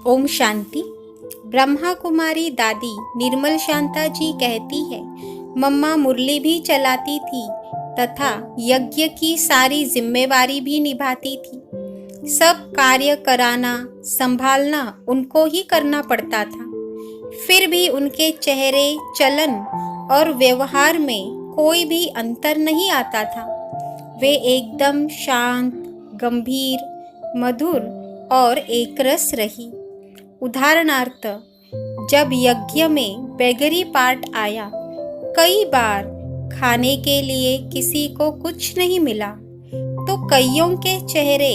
ओम शांति। ब्रह्मा कुमारी दादी निर्मल शांता जी कहती है, मम्मा मुरली भी चलाती थी तथा यज्ञ की सारी जिम्मेवारी भी निभाती थी। सब कार्य कराना संभालना उनको ही करना पड़ता था। फिर भी उनके चेहरे, चलन और व्यवहार में कोई भी अंतर नहीं आता था। वे एकदम शांत, गंभीर, मधुर और एकरस रही। उदाहरणार्थ, जब यज्ञ में बेगरी पार्ट आया, कई बार खाने के लिए किसी को कुछ नहीं मिला तो कईयों के चेहरे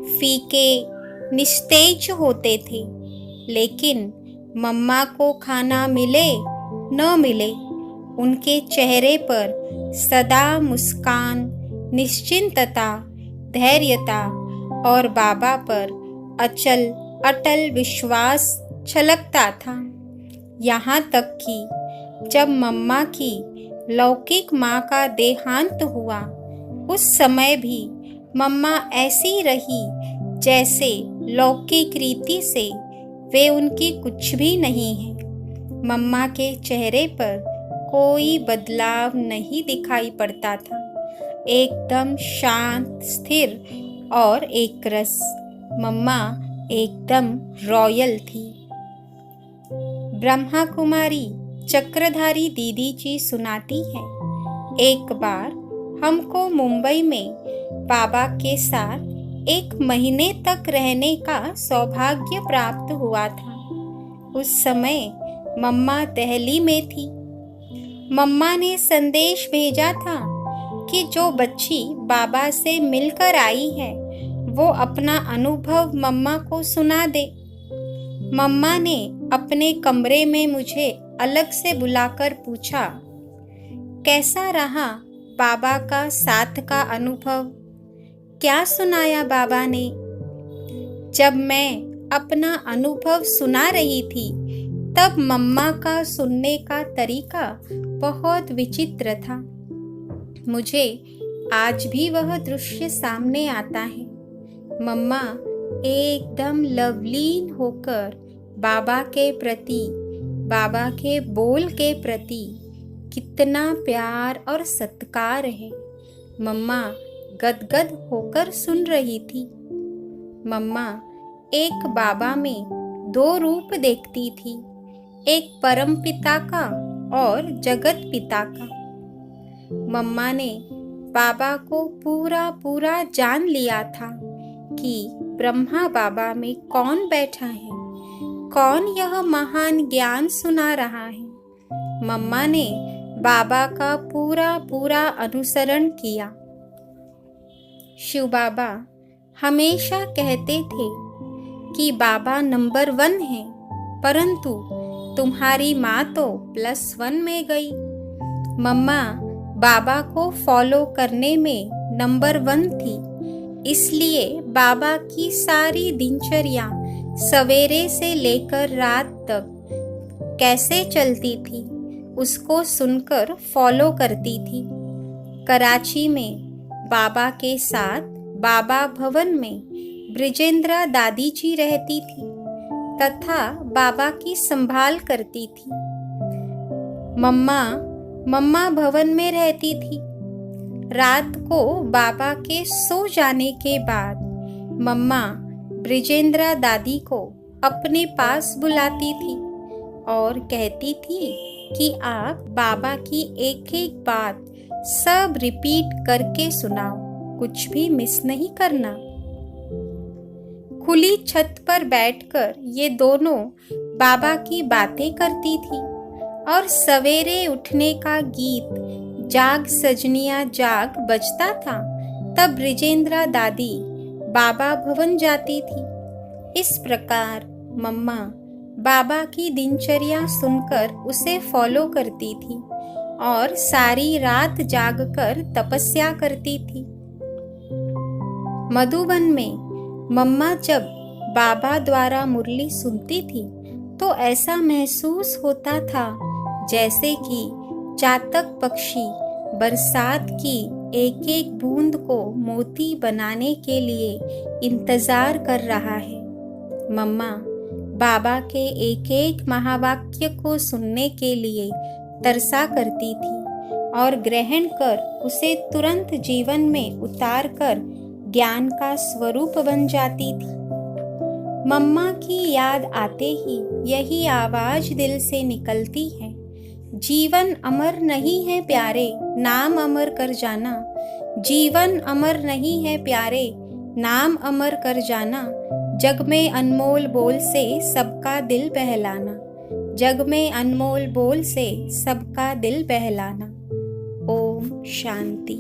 फीके, निस्तेज होते थे। लेकिन मम्मा को खाना मिले न मिले, उनके चेहरे पर सदा मुस्कान, निश्चिंतता, धैर्यता और बाबा पर अटल विश्वास छलकता था। यहाँ तक कि जब मम्मा की लौकिक माँ का देहांत हुआ, उस समय भी मम्मा ऐसी रही जैसे लौकिक रीति से वे उनकी कुछ भी नहीं है। मम्मा के चेहरे पर कोई बदलाव नहीं दिखाई पड़ता था, एकदम शांत, स्थिर और एकरस। मम्मा एकदम रॉयल थी। ब्रह्मा कुमारी चक्रधारी दीदी जी सुनाती है, एक बार हमको मुंबई में बाबा के साथ 1 महीने तक रहने का सौभाग्य प्राप्त हुआ था। उस समय मम्मा दिल्ली में थी। मम्मा ने संदेश भेजा था कि जो बच्ची बाबा से मिलकर आई है वो अपना अनुभव मम्मा को सुना दे। मम्मा ने अपने कमरे में मुझे अलग से बुलाकर पूछा, कैसा रहा बाबा का साथ का अनुभव? क्या सुनाया बाबा ने? जब मैं अपना अनुभव सुना रही थी तब मम्मा का सुनने का तरीका बहुत विचित्र था। मुझे आज भी वह दृश्य सामने आता है। मम्मा एकदम लवलीन होकर बाबा के प्रति, बाबा के बोल के प्रति कितना प्यार और सत्कार है। मम्मा गदगद होकर सुन रही थी। मम्मा एक बाबा में 2 रूप देखती थी, एक परम पिता का और जगत पिता का। मम्मा ने बाबा को पूरा जान लिया था कि ब्रह्मा बाबा में कौन बैठा है, कौन यह महान ज्ञान सुना रहा है। मम्मा ने बाबा का पूरा अनुसरण किया। शिव बाबा हमेशा कहते थे कि बाबा नंबर 1 है, परंतु तुम्हारी माँ तो +1 में गई। मम्मा बाबा को फॉलो करने में नंबर 1 थी, इसलिए बाबा की सारी दिनचर्या सवेरे से लेकर रात तक कैसे चलती थी उसको सुनकर फॉलो करती थी। कराची में बाबा के साथ बाबा भवन में ब्रिजेंद्रा दादी जी रहती थी तथा बाबा की संभाल करती थी। मम्मा भवन में रहती थी। रात को बाबा के सो जाने के बाद मम्मा ब्रिजेंद्रा दादी को अपने पास बुलाती थी और कहती थी कि आप बाबा की एक बात सब रिपीट करके सुनाओ, कुछ भी मिस नहीं करना। खुली छत पर बैठकर ये दोनों बाबा की बातें करती थी और सवेरे उठने का गीत जाग सजनिया जाग बजता था तब ब्रिजेंद्रा दादी बाबा भवन जाती थी। इस प्रकार मम्मा बाबा की दिनचर्या सुनकर उसे फॉलो करती थी और सारी रात जागकर तपस्या करती थी। मधुबन में मम्मा जब बाबा द्वारा मुरली सुनती थी तो ऐसा महसूस होता था जैसे कि चातक पक्षी बरसात की एक बूंद को मोती बनाने के लिए इंतजार कर रहा है। मम्मा बाबा के एक एक महावाक्य को सुनने के लिए तरसा करती थी और ग्रहण कर उसे तुरंत जीवन में उतार कर ज्ञान का स्वरूप बन जाती थी। मम्मा की याद आते ही यही आवाज दिल से निकलती है, जीवन अमर नहीं है प्यारे, नाम अमर कर जाना। जीवन अमर नहीं है प्यारे, नाम अमर कर जाना। जग में अनमोल बोल से सबका दिल बहलाना। जग में अनमोल बोल से सबका दिल बहलाना। ओम शांति।